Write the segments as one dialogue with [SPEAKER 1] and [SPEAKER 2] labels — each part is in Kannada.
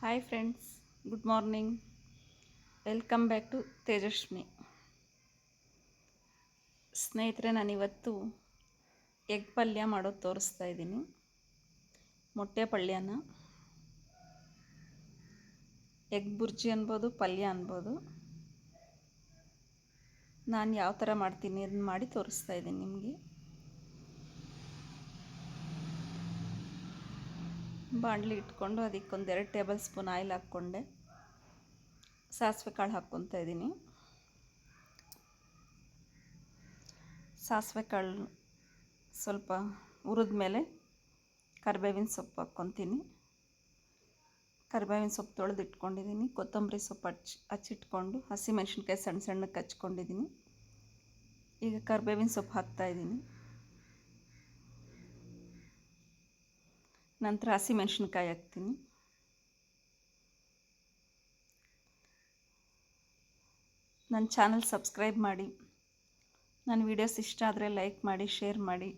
[SPEAKER 1] Hi friends, good morning. Welcome back to Tejaswini. ಸ್ನೇಹಿತರೆ, ನಾನಿವತ್ತು ಎಗ್ ಪಲ್ಯ ಮಾಡೋದು ತೋರಿಸ್ತಾ ಇದ್ದೀನಿ. ಮೊಟ್ಟೆ ಪಲ್ಯನ ಎಗ್ ಬುರ್ಜಿ ಅನ್ಬೋದು, ಪಲ್ಯ ಅನ್ಬೋದು. ನಾನು ಯಾವ ಥರ ಮಾಡ್ತೀನಿ ಅದನ್ನ ಮಾಡಿ ತೋರಿಸ್ತಾ ಇದ್ದೀನಿ ನಿಮಗೆ. ಬಾಣಲಿ ಇಟ್ಕೊಂಡು ಅದಕ್ಕೊಂದು 2 ಟೇಬಲ್ ಸ್ಪೂನ್ ಆಯಿಲ್ ಹಾಕ್ಕೊಂಡೆ. ಸಾಸಿವೆ ಕಾಳು ಹಾಕ್ಕೊತಾ ಇದ್ದೀನಿ. ಸಾಸಿವೆ ಕಾಳು ಸ್ವಲ್ಪ ಹುರಿದ ಮೇಲೆ ಕರಿಬೇವಿನ ಸೊಪ್ಪು ಹಾಕ್ಕೊತೀನಿ. ಕರಿಬೇವಿನ ಸೊಪ್ಪು ತೊಳೆದು ಇಟ್ಕೊಂಡಿದ್ದೀನಿ. ಕೊತ್ತಂಬರಿ ಸೊಪ್ಪು ಹಚ್ಚಿಟ್ಕೊಂಡು ಹಸಿಮೆಣ್ಸಿನ್ಕಾಯಿ ಸಣ್ಣ ಸಣ್ಣಕ್ಕೆ ಹಚ್ಕೊಂಡಿದ್ದೀನಿ. ಈಗ ಕರಿಬೇವಿನ ಸೊಪ್ಪು ಹಾಕ್ತಾಯಿದ್ದೀನಿ. ನಂತರ ಹಸಿಮೆಣ್ಸಿನ್ಕಾಯಿ ಹಾಕ್ತೀನಿ. ನನ್ನ ಚಾನಲ್ ಸಬ್ಸ್ಕ್ರೈಬ್ ಮಾಡಿ. ನನ್ನ ವೀಡಿಯೋಸ್ ಇಷ್ಟ ಆದರೆ ಲೈಕ್ ಮಾಡಿ, ಶೇರ್ ಮಾಡಿ.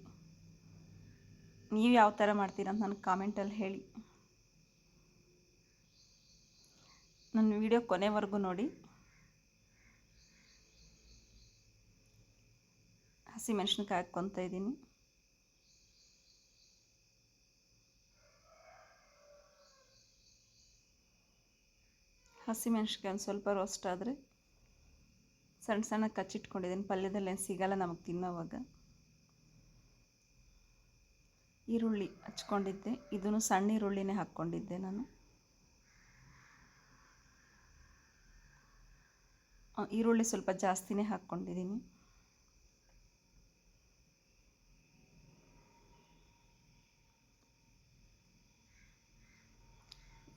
[SPEAKER 1] ನೀವು ಯಾವ ಥರ ಮಾಡ್ತೀರಾ ಅಂತ ನನಗೆ ಕಾಮೆಂಟಲ್ಲಿ ಹೇಳಿ. ನನ್ನ ವೀಡಿಯೋ ಕೊನೆವರೆಗೂ ನೋಡಿ. ಹಸಿಮೆಣ್ಸಿನ್ಕಾಯಿ ಹಾಕ್ಕೊತಾ ಇದ್ದೀನಿ. ಹಸಿಮೆಣ್ಸಿನ್ಕಾಯಿ ಒಂದು ಸ್ವಲ್ಪ ರೋಸ್ಟ್ ಆದರೆ ಸಣ್ಣ ಸಣ್ಣ ಕಚ್ಚಿಟ್ಕೊಂಡಿದ್ದೀನಿ. ಪಲ್ಯದಲ್ಲಿ ಏನು ಸಿಗಲ್ಲ ನಮಗೆ ತಿನ್ನೋವಾಗ. ಈರುಳ್ಳಿ ಹಚ್ಕೊಂಡಿದ್ದೆ, ಇದನ್ನು ಸಣ್ಣ ಈರುಳ್ಳಿನೇ ಹಾಕ್ಕೊಂಡಿದ್ದೆ ನಾನು. ಈರುಳ್ಳಿ ಸ್ವಲ್ಪ ಜಾಸ್ತಿನೇ ಹಾಕ್ಕೊಂಡಿದ್ದೀನಿ.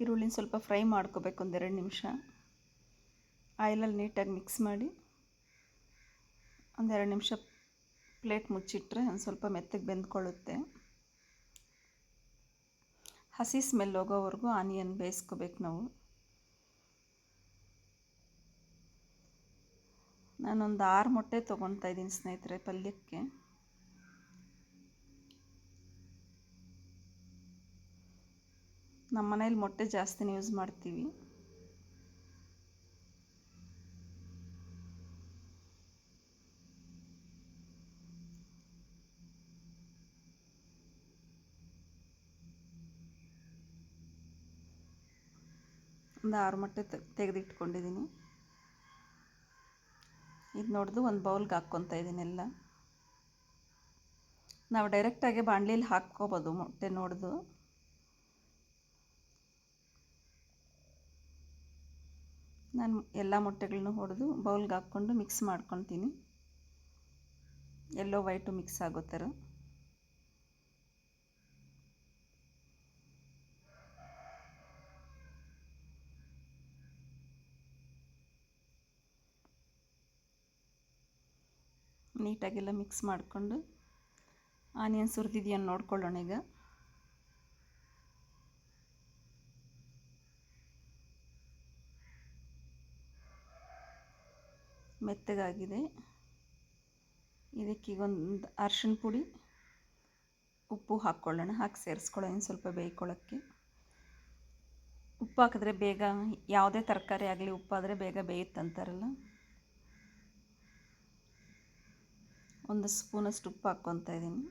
[SPEAKER 1] ಈರುಳ್ಳಿನ ಸ್ವಲ್ಪ ಫ್ರೈ ಮಾಡ್ಕೋಬೇಕು, 1-2 ನಿಮಿಷ. ಆಯಿಲಲ್ಲಿ ನೀಟಾಗಿ ಮಿಕ್ಸ್ ಮಾಡಿ 1-2 ನಿಮಿಷ ಪ್ಲೇಟ್ ಮುಚ್ಚಿಟ್ರೆ ಒಂದು ಸ್ವಲ್ಪ ಮೆತ್ತಗೆ ಬೆಂದ್ಕೊಳ್ಳುತ್ತೆ. ಹಸಿ ಸ್ಮೆಲ್ ಹೋಗೋವರೆಗೂ ಆನಿಯನ್ ಬೇಯಿಸ್ಕೋಬೇಕು ನಾವು. ನಾನೊಂದು 6 ಮೊಟ್ಟೆ ತೊಗೊತಾ ಇದ್ದೀನಿ ಸ್ನೇಹಿತರೆ ಪಲ್ಯಕ್ಕೆ. ನಮ್ಮ ಮನೇಲಿ ಮೊಟ್ಟೆ ಜಾಸ್ತಿನೇ ಯೂಸ್ ಮಾಡ್ತೀವಿ. ಒಂದು 6 ಮೊಟ್ಟೆ ತೆಗೆದಿಟ್ಕೊಂಡಿದ್ದೀನಿ. ಇದು ನೋಡ್ದು ಒಂದು ಬೌಲ್ಗೆ ಹಾಕ್ಕೊತಾ ಇದ್ದೀನಿ ಎಲ್ಲ. ನಾವು ಡೈರೆಕ್ಟಾಗಿ ಬಾಣಲಿಲಿ ಹಾಕ್ಕೋಬೋದು ಮೊಟ್ಟೆ ನೋಡ್ದು. ನಾನು ಎಲ್ಲ ಮೊಟ್ಟೆಗಳನ್ನೂ ಹೊಡೆದು ಬೌಲ್ಗೆ ಹಾಕ್ಕೊಂಡು ಮಿಕ್ಸ್ ಮಾಡ್ಕೊತೀನಿ. ಎಲ್ಲೋ ವೈಟು ಮಿಕ್ಸ್ ಆಗೋ ಥರ. ನೀಟಾಗೆಲ್ಲ ಮಿಕ್ಸ್ ಮಾಡಿಕೊಂಡು ಆನಿಯನ್ಸ್ ಹುರಿದಿದೆಯನ್ನು ನೋಡ್ಕೊಳ್ಳೋಣ ಈಗ. ಮೆತ್ತಗಾಗಿದೆ. ಇದಕ್ಕೀಗ ಒಂದು ಅರಿಶಿಣ ಪುಡಿ, ಉಪ್ಪು ಹಾಕ್ಕೊಳ್ಳೋಣ. ಹಾಕಿ ಸೇರಿಸ್ಕೊಳ್ಳೋಣ ಸ್ವಲ್ಪ ಬೇಯ್ಕೊಳ್ಳೋಕ್ಕೆ. ಉಪ್ಪು ಹಾಕಿದ್ರೆ ಬೇಗ, ಯಾವುದೇ ತರಕಾರಿ ಆಗಲಿ ಉಪ್ಪಾದರೆ ಬೇಗ ಬೇಯುತ್ತಂತಾರಲ್ಲ. 1 ಸ್ಪೂನಷ್ಟು ಉಪ್ಪು ಹಾಕ್ಕೊತಾ ಇದ್ದೀನಿ.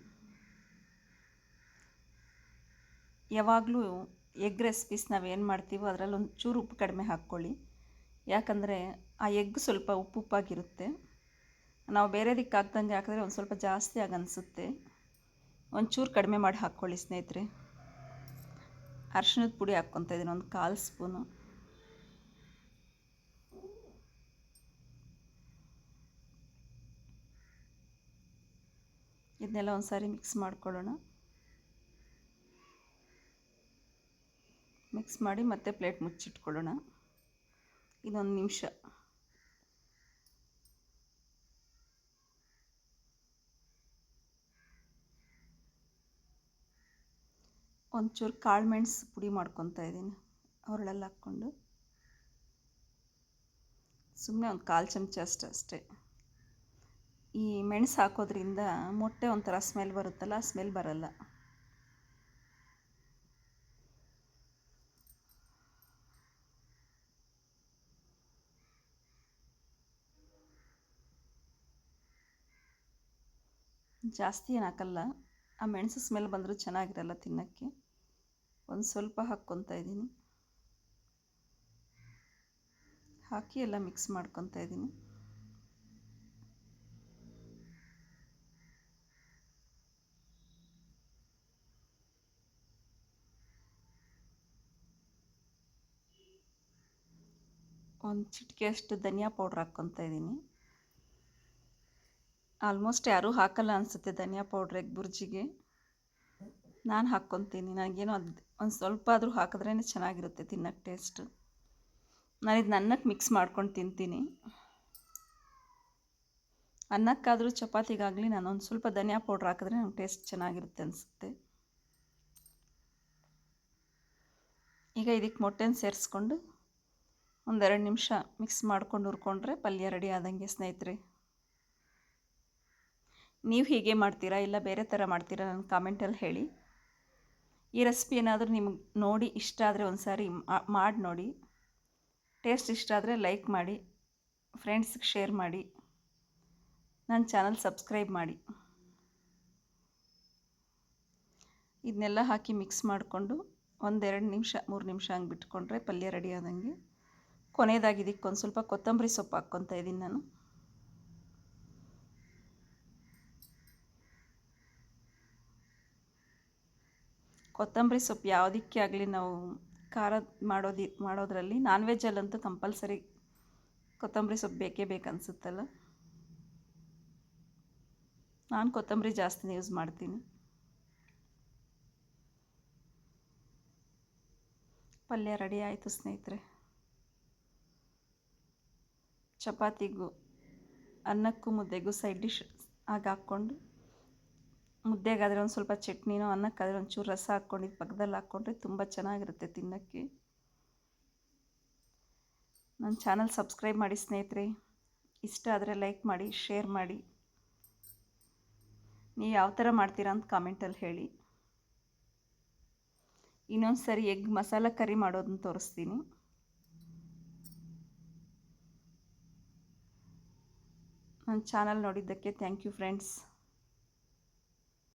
[SPEAKER 1] ಯಾವಾಗಲೂ ಎಗ್ ರೆಸಿಪೀಸ್ ನಾವೇನು ಮಾಡ್ತೀವೋ ಅದರಲ್ಲಿ ಒಂದು ಚೂರು ಉಪ್ಪು ಕಡಿಮೆ ಹಾಕ್ಕೊಳ್ಳಿ. ಯಾಕಂದರೆ ಆ ಎಗ್ ಸ್ವಲ್ಪ ಉಪ್ಪುಪ್ಪಾಗಿರುತ್ತೆ. ನಾವು ಬೇರೆದಕ್ಕೆ ಹಾಕ್ದಂಗೆ ಹಾಕಿದ್ರೆ ಒಂದು ಸ್ವಲ್ಪ ಜಾಸ್ತಿ ಆಗಿ ಅನಿಸುತ್ತೆ. ಒಂಚೂರು ಕಡಿಮೆ ಮಾಡಿ ಹಾಕ್ಕೊಳ್ಳಿ ಸ್ನೇಹಿತರೆ. ಅರಿಶಿಣದ ಪುಡಿ ಹಾಕ್ಕೊತಾ ಇದ್ದೀನಿ, ಒಂದು 1/4 ಸ್ಪೂನು. ಇದನ್ನೆಲ್ಲ ಒಂದು ಸಾರಿ ಮಿಕ್ಸ್ ಮಾಡ್ಕೊಳ್ಳೋಣ. ಮಿಕ್ಸ್ ಮಾಡಿ ಮತ್ತೆ ಪ್ಲೇಟ್ ಮುಚ್ಚಿಟ್ಕೊಳ್ಳೋಣ. ಇದೊಂದು ನಿಮಿಷ. ಒಂಚೂರು ಕಾಳು ಮೆಣಸು ಪುಡಿ ಮಾಡ್ಕೊತಾ ಇದ್ದೀನಿ ಅವರಳೆಲ್ಲ ಹಾಕ್ಕೊಂಡು. ಸುಮ್ಮನೆ ಒಂದು 1/4 ಚಮಚ ಅಷ್ಟೇ. ಈ ಮೆಣಸು ಹಾಕೋದ್ರಿಂದ ಮೊಟ್ಟೆ ಒಂಥರ ಸ್ಮೆಲ್ ಬರುತ್ತಲ್ಲ, ಆ ಸ್ಮೆಲ್ ಬರಲ್ಲ. ಜಾಸ್ತಿ ಏನು ಹಾಕಲ್ಲ, ಆ ಮೆಣಸು ಸ್ಮೆಲ್ ಬಂದರೂ ಚೆನ್ನಾಗಿರಲ್ಲ ತಿನ್ನೋಕ್ಕೆ. ಒಂದು ಸ್ವಲ್ಪ ಹಾಕ್ಕೊತಾ ಇದ್ದೀನಿ. ಹಾಕಿ ಎಲ್ಲ ಮಿಕ್ಸ್ ಮಾಡ್ಕೊತಾ ಇದ್ದೀನಿ. ಒಂದು ಚಿಟಿಕೆಯಷ್ಟು ಧನಿಯಾ ಪೌಡ್ರ್ ಹಾಕ್ಕೊತಾ ಇದ್ದೀನಿ. ಆಲ್ಮೋಸ್ಟ್ ಯಾರೂ ಹಾಕಲ್ಲ ಅನಿಸುತ್ತೆ ಧನಿಯಾ ಪೌಡ್ರ್ ಎಗ್ ಬುರ್ಜಿಗೆ. ನಾನು ಹಾಕ್ಕೊತೀನಿ. ನನಗೇನೋ ಅದು ಒಂದು ಸ್ವಲ್ಪ ಆದರೂ ಹಾಕಿದ್ರೇ ಚೆನ್ನಾಗಿರುತ್ತೆ ತಿನ್ನೋಕ್ಕೆ ಟೇಸ್ಟು. ನಾನಿದು ಅನ್ನಕ್ಕೆ ಮಿಕ್ಸ್ ಮಾಡ್ಕೊಂಡು ತಿಂತೀನಿ. ಅನ್ನಕ್ಕಾದರೂ ಚಪಾತಿಗಾಗಲಿ ನಾನೊಂದು ಸ್ವಲ್ಪ ಧನಿಯಾ ಪೌಡ್ರ್ ಹಾಕಿದ್ರೆ ನಂಗೆ ಟೇಸ್ಟ್ ಚೆನ್ನಾಗಿರುತ್ತೆ ಅನಿಸುತ್ತೆ. ಈಗ ಇದಕ್ಕೆ ಮೊಟ್ಟೆನ ಸೇರಿಸ್ಕೊಂಡು ಒಂದೆರಡು ನಿಮಿಷ ಮಿಕ್ಸ್ ಮಾಡ್ಕೊಂಡು ಹುರ್ಕೊಂಡ್ರೆ ಪಲ್ಯ ರೆಡಿ ಆದಂಗೆ ಸ್ನೇಹಿತರೆ. ನೀವು ಹೀಗೆ ಮಾಡ್ತೀರಾ ಇಲ್ಲ ಬೇರೆ ಥರ ಮಾಡ್ತೀರಾ ನನ್ನ ಕಾಮೆಂಟಲ್ಲಿ ಹೇಳಿ. ಈ ರೆಸಿಪಿ ಏನಾದರೂ ನಿಮಗೆ ನೋಡಿ ಇಷ್ಟ ಆದರೆ ಒಂದು ಸಾರಿ ಮಾಡಿ ನೋಡಿ. ಟೇಸ್ಟ್ ಇಷ್ಟ ಆದರೆ ಲೈಕ್ ಮಾಡಿ, ಫ್ರೆಂಡ್ಸ್ಗೆ ಶೇರ್ ಮಾಡಿ, ನನ್ನ ಚಾನಲ್ ಸಬ್ಸ್ಕ್ರೈಬ್ ಮಾಡಿ. ಇದನ್ನೆಲ್ಲ ಹಾಕಿ ಮಿಕ್ಸ್ ಮಾಡಿಕೊಂಡು ಒಂದೆರಡು ನಿಮಿಷ 3 ನಿಮಿಷ ಹಂಗೆ ಬಿಟ್ಕೊಂಡ್ರೆ ಪಲ್ಯ ರೆಡಿ ಆದಂಗೆ. ಕೊನೆಯದಾಗಿ ಇದಕ್ಕೆ ಒಂದು ಸ್ವಲ್ಪ ಕೊತ್ತಂಬರಿ ಸೊಪ್ಪು ಹಾಕ್ಕೊತಾ ಇದ್ದೀನಿ ನಾನು. ಕೊತ್ತಂಬರಿ ಸೊಪ್ಪು ಯಾವುದಕ್ಕೆ ಆಗಲಿ ನಾವು ಖಾರ ಮಾಡೋದ್ರಲ್ಲಿ ನಾನ್ ವೆಜ್ಜಲ್ಲಂತೂ ಕಂಪಲ್ಸರಿ ಕೊತ್ತಂಬರಿ ಸೊಪ್ಪು ಬೇಕೇ ಬೇಕನ್ಸುತ್ತಲ್ಲ. ನಾನು ಕೊತ್ತಂಬರಿ ಜಾಸ್ತಿನೇ ಯೂಸ್ ಮಾಡ್ತೀನಿ. ಪಲ್ಯ ರೆಡಿ ಆಯಿತು ಸ್ನೇಹಿತರೆ. ಚಪಾತಿಗೂ ಅನ್ನಕ್ಕೂ ಮುದ್ದೆಗೂ ಸೈಡ್ ಡಿಶ್ ಆಗಿ ಹಾಕ್ಕೊಂಡು, ಮುದ್ದೆಗಾದರೆ ಒಂದು ಸ್ವಲ್ಪ ಚಟ್ನಿನೋ, ಅನ್ನಕ್ಕಾದರೆ ಒಂಚೂರು ರಸ ಹಾಕ್ಕೊಂಡು ಪಕ್ಕದಲ್ಲಿ ಹಾಕ್ಕೊಂಡ್ರೆ ತುಂಬ ಚೆನ್ನಾಗಿರುತ್ತೆ ತಿನ್ನೋಕ್ಕೆ. ನನ್ನ ಚಾನಲ್ ಸಬ್ಸ್ಕ್ರೈಬ್ ಮಾಡಿ ಸ್ನೇಹಿತರೆ. ಇಷ್ಟ ಆದರೆ ಲೈಕ್ ಮಾಡಿ, ಶೇರ್ ಮಾಡಿ. ನೀವು ಯಾವ ಥರ ಮಾಡ್ತೀರಾ ಅಂತ ಕಾಮೆಂಟಲ್ಲಿ ಹೇಳಿ. ಇನ್ನೊಂದು ಸರಿ ಎಗ್ ಮಸಾಲ ಕರಿ ಮಾಡೋದನ್ನ ತೋರಿಸ್ತೀನಿ. ನನ್ನ ಚಾನಲ್ ನೋಡಿದ್ದಕ್ಕೆ ಥ್ಯಾಂಕ್ ಯು ಫ್ರೆಂಡ್ಸ್.